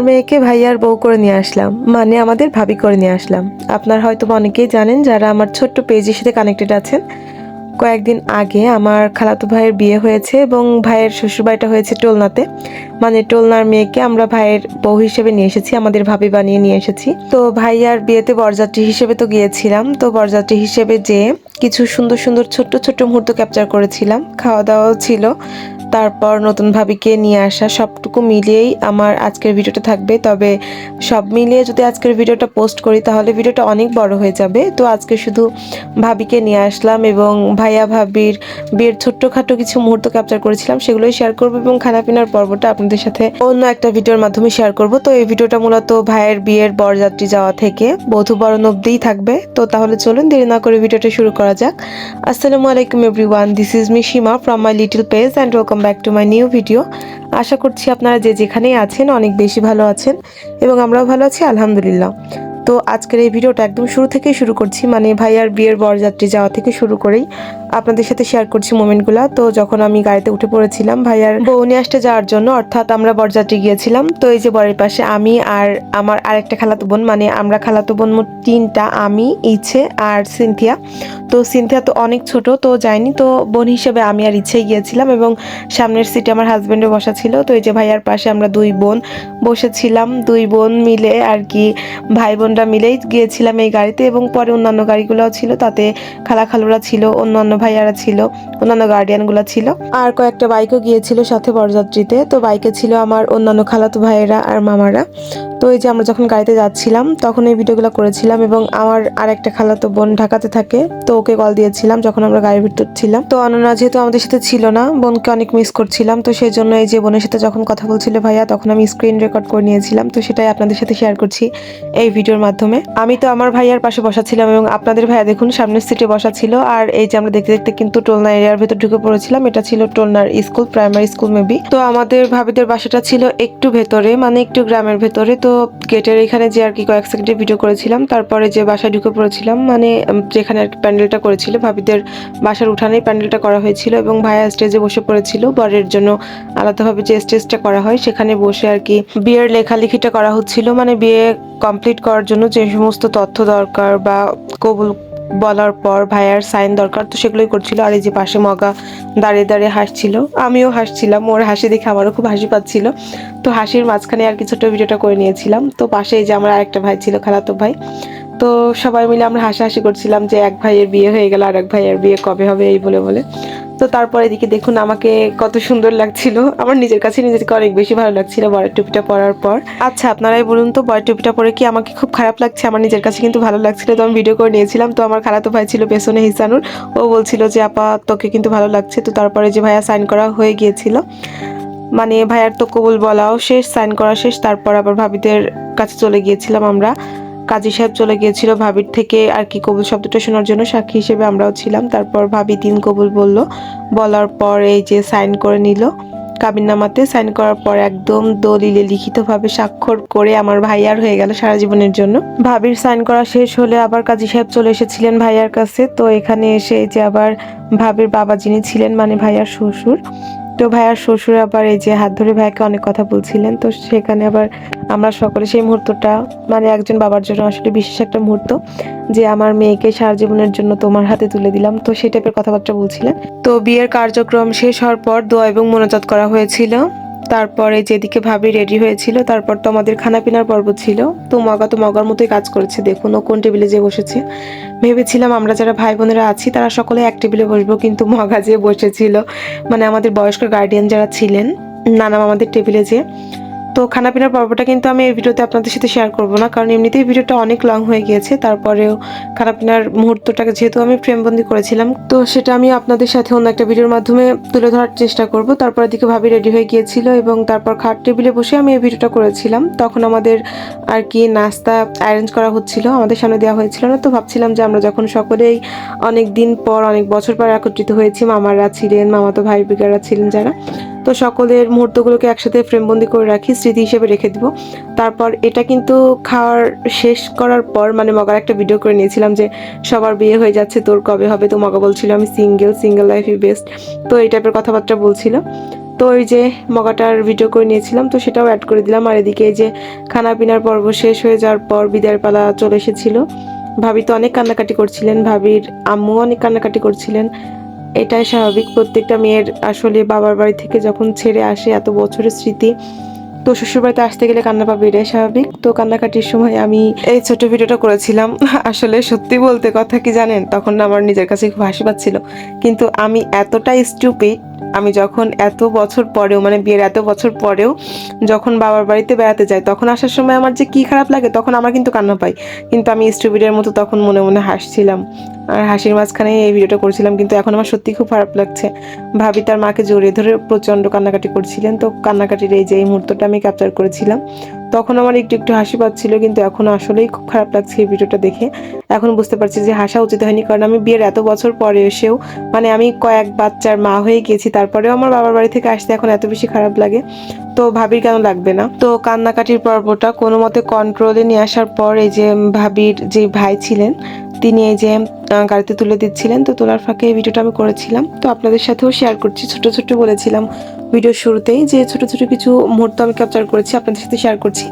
মেয়েকে ভাইয়ার বউ করে নিয়ে আসলাম, মানে আমাদের ভাবি করে নিয়ে আসলাম। আপনারা হয়তো অনেকেই জানেন যারা আমার ছোট্ট পেজের সাথে কানেক্টেড আছেন। কয়েকদিন আগে আমার খালাতো ভাইয়ের বিয়ে হয়েছে এবং ভাইয়ের শ্বশুরবাড়িটা হয়েছে টোলনাতে। মানে টোলনার মেয়েকে আমরা ভাইয়ের বউ হিসেবে নিয়ে এসেছি, আমাদের ভাবি বানিয়ে নিয়ে এসেছি। তো ভাইয়ার বিয়েতে বরযাত্রী হিসেবে তো গিয়েছিলাম, তো বরযাত্রী হিসেবে যেয়ে কিছু সুন্দর সুন্দর ছোট্ট ছোট্ট মুহূর্ত ক্যাপচার করেছিলাম, খাওয়া দাওয়াও ছিল। তারপর নতুন ভাবিকে নিয়ে আসা, সবটুকু মিলিয়েই আমার আজকের ভিডিওটা থাকবে। তবে সব মিলিয়ে যদি আজকের ভিডিওটা পোস্ট করি তাহলে ভিডিওটা অনেক বড় হয়ে যাবে। তো আজকে শুধু ভাবিকে নিয়ে আসলাম এবং ভাইয়া ভাবির বিয়ের ছোট্টখাটো কিছু মুহূর্ত ক্যাপচার করেছিলাম, সেগুলোই শেয়ার করবো এবং খানাপিনার পর্বটা আপনাদের সাথে অন্য একটা ভিডিওর মাধ্যমে শেয়ার করব। তো এই ভিডিওটা মূলত ভাইয়ের বিয়ের বরযাত্রী যাওয়া থেকে বধূ বরণ অবধিই থাকবে। তো তাহলে চলুন দেরি না করে ভিডিওটা শুরু করা যাক। আসসালামু আলাইকুম everyone, this is me Seema from my little page and welcome back to my new video. আশা করছি আপনারা যে যেখানেই আছেন অনেক বেশি ভালো আছেন এবং আমরাও ভালো আছি আলহামদুলিল্লাহ। তো আজকের এই ভিডিওটা একদম শুরু থেকেই শুরু করছি, মানে ভাইয়ার বিয়ের বরযাত্রী যাওয়া থেকে শুরু করেই আপনাদের সাথে শেয়ার করছি মোমেন্টগুলো। তো যখন আমি গাড়িতে উঠে পড়েছিলাম ভাইয়ার বউ নিয়ে আসতে যাওয়ার জন্য, অর্থাৎ আমরা বরযাত্রী গিয়েছিলাম। তো এই যে বরের পাশে আমি আর আমার আরেকটা খালাতো বোন, মানে আমরা খালাতো বোন মোট তিনটা, আমি, ইচ্ছে আর সিনথিয়া। তো সিনথিয়া তো অনেক ছোট, তো যায়নি। তো বোন হিসেবে আমি আর ইচ্ছেই গিয়েছিলাম এবং সামনের সিটে আমার হাজব্যান্ডও বসা ছিল। তো এই যে ভাইয়ার পাশে আমরা দুই বোন বসেছিলাম, দুই বোন মিলে আর কি, ভাই বোনরা মিলেই গিয়েছিলাম এই গাড়িতে। এবং পরে অন্যান্য গাড়িগুলোও ছিল, তাতে খালা খালুরা ছিল, অন্যান্য ভাইয়ারা ছিল, অন্যান্য গার্ডিয়ানগুলো ছিল, আর কয়েকটা বাইকও গিয়েছিল সাথে বরযাত্রীতে। তো বাইকে ছিল আমার অন্যান্য খালাতো ভাইয়েরা আর মামারা। তো এই যে আমরা যখন গাড়িতে যাচ্ছিলাম তখন এই ভিডিওগুলো করেছিলাম এবং আমার আর একটা খালাতো বোন ঢাকাতে থাকে, তো ওকে কল দিয়েছিলাম যখন আমরা গাড়ির ভিতর ছিলাম। তো অনন্যা যেহেতু আমাদের সাথে ছিল না, বোনকে অনেক মিস করছিলাম, তো সেই জন্য এই যে বোনের সাথে যখন কথা বলছিল ভাইয়া তখন আমি স্ক্রিন রেকর্ড করে নিয়েছিলাম। তো সেটাই আপনাদের সাথে শেয়ার করছি এই ভিডিওর মাধ্যমে। আমি তো আমার ভাইয়ার পাশে বসা ছিলাম এবং আপনাদের ভাইয়া দেখুন সামনের সিটে বসা ছিল। আর এই যে আমরা দেখতে দেখতে কিন্তু টোলনা এরিয়ার ভেতর ঢুকে পড়েছিলাম। এটা ছিল টোলনার স্কুল, প্রাইমারি স্কুল মেবি। তো আমাদের ভাবিদের বাসাটা ছিল একটু ভেতরে, মানে একটু গ্রামের ভেতরে। তো গেটের এখানে যে আর কি কয়েক সেকেন্ডে ভিডিও করেছিলাম, তারপরে যে বাসায় ঢুকে পড়েছিলাম, মানে যেখানে আর কি প্যান্ডেলটা করেছিল, ভাবিদের বাসার উঠানেই প্যান্ডেলটা করা হয়েছিল এবং ভাইয়া স্টেজে বসে পড়েছিল। বরের জন্য আলাদাভাবে যে স্টেজটা করা হয় সেখানে বসে আর কি বিয়ের লেখালেখিটা করা হচ্ছিল, মানে বিয়ে কমপ্লিট করার জন্য যে সমস্ত তথ্য দরকার বা কবুল বলার পর ভাইয়ার সাইন দরকার, তো সেগুলোই করছিল। আর এই যে পাশে মগা দাঁড়িয়ে দাঁড়িয়ে হাসছিল, আমিও হাসছিলাম, ওর হাসি দেখে আমারও খুব হাসি পাচ্ছিল। তো হাসির মাঝখানে আর কি ছোট ভিডিওটা করে নিয়েছিলাম। তো পাশে এই যে আমার আরেকটা ভাই ছিল, খালাতো ভাই। তো সবাই মিলে আমরা হাসাহাসি করছিলাম যে এক ভাইয়ের বিয়ে হয়ে গেল, আর এক ভাইয়ের বিয়ে কবে হবে এই বলে বলে। তো তারপর এদিকে দেখুন আমাকে কত সুন্দর লাগছিল, আমার নিজের কাছে নিজেকে অনেক বেশি ভালো লাগছিল বরের টুপিটা পরার পর। আচ্ছা আপনারাই বলুন তো, বরের টুপিটা পরে কি আমাকে খুব খারাপ লাগছে? আমার নিজের কাছে কিন্তু ভালো লাগছিল, তো আমি ভিডিও করে নিয়েছিলাম। তো আমার খালাতো ভাই ছিল পেছনে, হিসানুর, ও বলছিল যে আপা তোকে কিন্তু ভালো লাগছে। তো তারপরে যে ভাইয়া সাইন করা হয়ে গিয়েছিল, মানে ভাইয়ার তো কবুল বলাও শেষ, সাইন করা শেষ। তারপর আবার ভাবিদের কাছে চলে গিয়েছিলাম আমরা, কাজী সাহেব চলে গিয়েছিল ভাবির থেকে আর কি কবুল শব্দটা শোনার জন্য, সাক্ষী হিসেবে আমরাও ছিলাম। তারপর ভাবি তিন কবুল বলল, বলার পর এই যে সাইন করে নিল। কাবিননামাতে সাইন করার পর একদম দলিলে লিখিতভাবে স্বাক্ষর করে আমার ভাইয়ার হয়ে গেল সারা জীবনের জন্য। ভাবির সাইন করা শেষ হলে আবার কাজী সাহেব চলে এসেছিলেন ভাইয়ার কাছে। তো এখানে এসে যে আবার ভাবির বাবা যিনি ছিলেন, মানে ভাইয়ার শ্বশুর, তো ভাইয়ার শ্বশুর আবার এই যে হাত ধরে ভাইয়াকে অনেক কথা বলছিলেন। তো সেখানে আবার আমরা সকলে সেই মুহূর্তটা, মানে একজন বাবার জন্য আসলে বিশেষ একটা মুহূর্ত, যে আমার মেয়েকে সারা জীবনের জন্য তোমার হাতে তুলে দিলাম, তো সেই টাইপের কথাবার্তা বলছিলেন। তো বিয়ের কার্যক্রম শেষ হওয়ার পর দোয়া এবং মোনাজাত করা হয়েছিল। তারপরে যেদিকে ভাবি রেডি হয়েছিল, তারপর তো আমাদের খানাপিনার পর্ব ছিল। তো মগার মতোই কাজ করেছে, দেখুন ও কোন টেবিলে যে বসেছে। ভেবেছিলাম আমরা যারা ভাই বোনেরা আছি তারা সকলে এক টেবিলে বসবো, কিন্তু মগা যে বসেছিল, মানে আমাদের বয়স্ক গার্ডিয়ান যারা ছিলেন, নানা আমাদের টেবিলে যে। তো খানাপিনার পর্বটা কিন্তু আমি এই ভিডিওতে আপনাদের সাথে শেয়ার করব না, কারণ এমনিতেই ভিডিওটা অনেক লং হয়ে গিয়েছে। তারপরেও খানাপিনার মুহূর্তটাকে যেহেতু আমি ফ্রেমবন্দি করেছিলাম, তো সেটা আমি আপনাদের সাথে অন্য একটা ভিডিওর মাধ্যমে তুলে ধরার চেষ্টা করব। তারপর এদিকে ভাবি রেডি হয়ে গিয়েছিল এবং তারপর খাট টেবিলে বসে আমি এই ভিডিওটা করেছিলাম। তখন আমাদের আর কি নাস্তা অ্যারেঞ্জ করা হচ্ছিল, আমাদের সামনে দেওয়া হয়েছিল না। তো ভাবছিলাম যে আমরা যখন সকলেই অনেক দিন পর, অনেক বছর পর একত্রিত হয়েছি, মামারা ছিলেন, মামাতো ভাই বিগারা ছিলেন যারা, তো সকলের মুহূর্তগুলোকে একসাথে ফ্রেমবন্দি করে রাখি, স্মৃতি হিসেবে রেখে দিব। তারপর এটা কিন্তু খাওয়ার শেষ করার পর, মানে মগার একটা ভিডিও করে নিয়েছিলাম যে সবার বিয়ে হয়ে যাচ্ছে, তোর কবে হবে? তো মগা বলছিল আমি সিঙ্গেল লাইফ ইজ বেস্ট, তো এই টাইপের কথাবার্তা বলছিল। তো ওই যে মগাটার ভিডিও করে নিয়েছিলাম, তো সেটাও অ্যাড করে দিলাম। আর এদিকে এই যে খানা পিনার পর্ব শেষ হয়ে যাওয়ার পর বিদায়ের পালা চলে এসেছিল। ভাবি তো অনেক কান্নাকাটি করছিলেন, ভাবির আম্মু অনেক কান্নাকাটি করছিলেন। এটাই স্বাভাবিক, প্রত্যেকটা মেয়ের আসলে বাবার বাড়ি থেকে যখন ছেড়ে আসে এত বছরের স্মৃতি, তো শ্বশুরবাড়িতে আসতে গেলে কান্না পাবে, এটাই স্বাভাবিক। তো কান্নাকাটির সময় আমি এই ছোট ভিডিওটা করেছিলাম। আসলে সত্যি বলতে কথা কি জানেন, তখন না আমার নিজের কাছে খুব হাসি পাচ্ছিল, কিন্তু আমি এতটাই স্টুপিড, আমি যখন এত বছর পরেও মানে বিয়ের এত বছর পরেও যখন বাবার বাড়িতে বেড়াতে যাই, তখন আসার সময় আমার যে কি খারাপ লাগে, তখন আমার কিন্তু কান্না পাই, কিন্তু আমি স্টুপিডের মতো তখন মনে মনে হাসছিলাম আর হাসির মাঝখানে এই ভিডিওটা করছিলাম। কিন্তু এখন আমার সত্যি খুব খারাপ লাগছে। ভাবি তার মাকে জড়িয়ে ধরে প্রচণ্ড কান্নাকাটি করছিলেন, তো কান্নাকাটির এই যে এই মুহূর্তটা আমি ক্যাপচার করেছিলাম। তখন আমার একটু একটু হাসি পাচ্ছিল, কিন্তু এখন আসলেই খুব খারাপ লাগছে এই ভিডিওটা দেখে। এখন বুঝতে পারছি যে হাসা উচিত হয়নি, কারণ আমি বিয়ের এত বছর পরে এসেও মানে আমি কয়েক বাচ্চার মা হয়ে গেছি, তারপরেও আমার বাবার বাড়ি থেকে আসতে এখন এত বেশি খারাপ লাগে। তো ভাবির কেন লাগবে না। তো কান্নাকাটির পর্বটা কোনো মতে কন্ট্রোলে নিয়ে আসার পর এই যে ভাবির যে ভাই ছিলেন, তিনি এই যে গাড়িতে তুলে দিচ্ছিলেন, তো তোলার ফাঁকে এই ভিডিওটা আমি করেছিলাম। তো আপনাদের সাথেও শেয়ার করছি, ছোট ছোট বলেছিলাম ভিডিওর শুরুতেই যে ছোট ছোট কিছু মুহূর্ত আমি ক্যাপচার করেছি, আপনাদের সাথে শেয়ার করছি।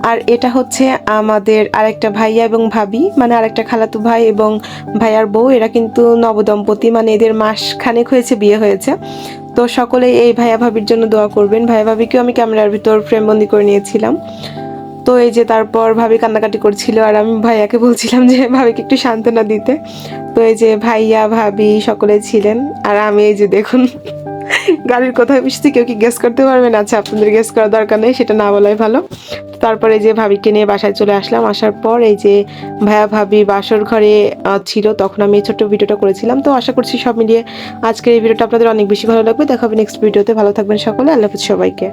আর এটা হচ্ছে আমাদের আরেকটা ভাইয়া এবং ভাবি, মানে আরেকটা খালাতো ভাই এবং ভাইয়ার বউ, এরা কিন্তু নবদম্পতি, মানে এদের মাস খানেক হয়েছে বিয়ে হয়েছে। তো সকলেই এই ভাইয়া ভাবির জন্য দোয়া করবেন। ভাইয়া ভাবিকেও আমি ক্যামেরার ভিতর ফ্রেমবন্দি করে নিয়েছিলাম। তো এই যে তারপর ভাবি কান্নাকাটি করছিল, আর আমি ভাইয়াকে বলছিলাম যে ভাবিকে একটু সান্ত্বনা দিতে। তো এই যে ভাইয়া ভাবি সকলে ছিলেন, আর আমি এই যে দেখুন গাড়ির কোথায় বসেছি, কেউ কি গেস করতে পারবেন? আচ্ছা, আপনাদের গেস করার দরকার নেই, সেটা না বলাই ভালো। তারপরে যে ভাবিকে নিয়ে বাসায় চলে আসলাম, আসার পর এই যে ভাইয়া ভাবি বাসর ঘরে ছিল, তখন আমি এই ছোট্ট ভিডিওটা করেছিলাম। তো আশা করছি সব মিলিয়ে আজকের এই ভিডিওটা আপনাদের অনেক বেশি ভালো লাগবে। দেখা হবে নেক্সট ভিডিওতে। ভালো থাকবেন সকলে, আল্লাহ হাফেজ সবাইকে।